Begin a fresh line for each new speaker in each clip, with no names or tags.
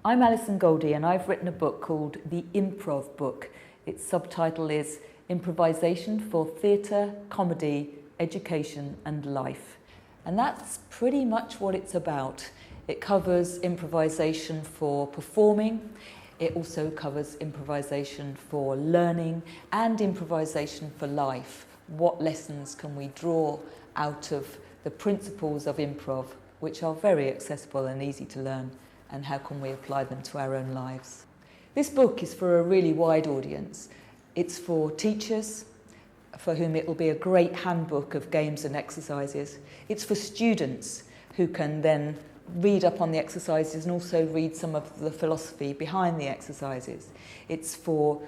I'm Alison Goldie and I've written a book called The Improv Book. Its subtitle is Improvisation for Theatre, Comedy, Education and Life. And that's pretty much what it's about. It covers improvisation for performing, it also covers improvisation for learning and improvisation for life. What lessons can we draw out of the principles of improv, which are very accessible and easy to learn, and how can we apply them to our own lives? This book is for a really wide audience. It's for teachers, for whom it will be a great handbook of games and exercises. It's for students who can then read up on the exercises and also read some of the philosophy behind the exercises. It's for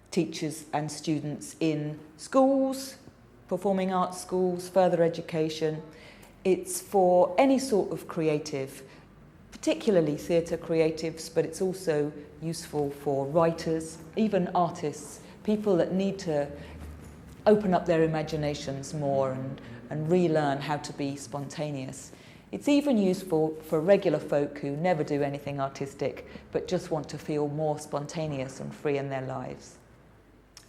teachers and students in schools, performing arts schools, further education. It's for any sort of creative, particularly theatre creatives, but it's also useful for writers, even artists, people that need to open up their imaginations more and relearn how to be spontaneous. It's even useful for regular folk who never do anything artistic but just want to feel more spontaneous and free in their lives.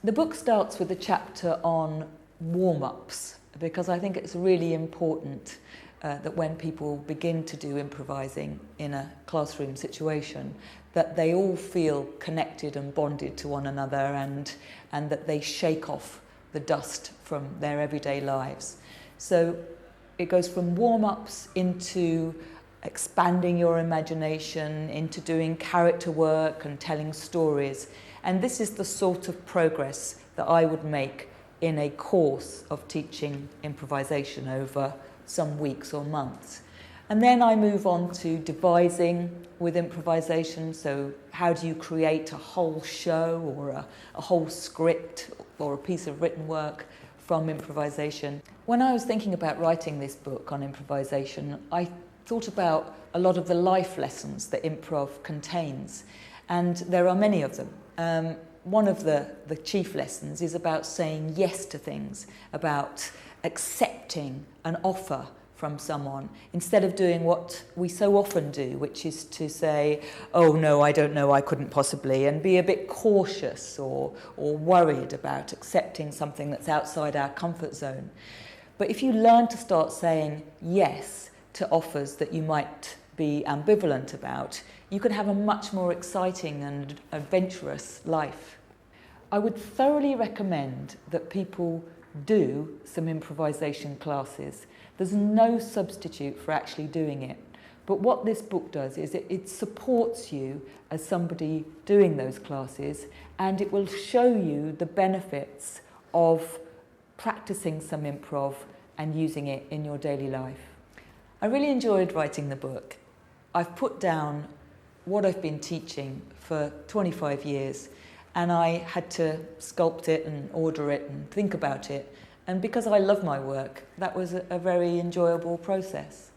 The book starts with a chapter on warm-ups because I think it's really important that when people begin to do improvising in a classroom situation, that they all feel connected and bonded to one another and that they shake off the dust from their everyday lives. So it goes from warm-ups into expanding your imagination, into doing character work and telling stories. And this is the sort of progress that I would make in a course of teaching improvisation over some weeks or months. And then I move on to devising with improvisation. So how do you create a whole show or a whole script or a piece of written work from improvisation? When I was thinking about writing this book on improvisation, I thought about a lot of the life lessons that improv contains, and there are many of them. One of the chief lessons is about saying yes to things, about accepting an offer from someone, instead of doing what we so often do, which is to say, oh no, I don't know, I couldn't possibly, and be a bit cautious or worried about accepting something that's outside our comfort zone. But if you learn to start saying yes to offers that you might be ambivalent about, you can have a much more exciting and adventurous life. I would thoroughly recommend that people do some improvisation classes. There's no substitute for actually doing it. But what this book does is it supports you as somebody doing those classes, and it will show you the benefits of practicing some improv and using it in your daily life. I really enjoyed writing the book. I've put down what I've been teaching for 25 years, and I had to sculpt it and order it and think about it. And because I love my work, that was a very enjoyable process.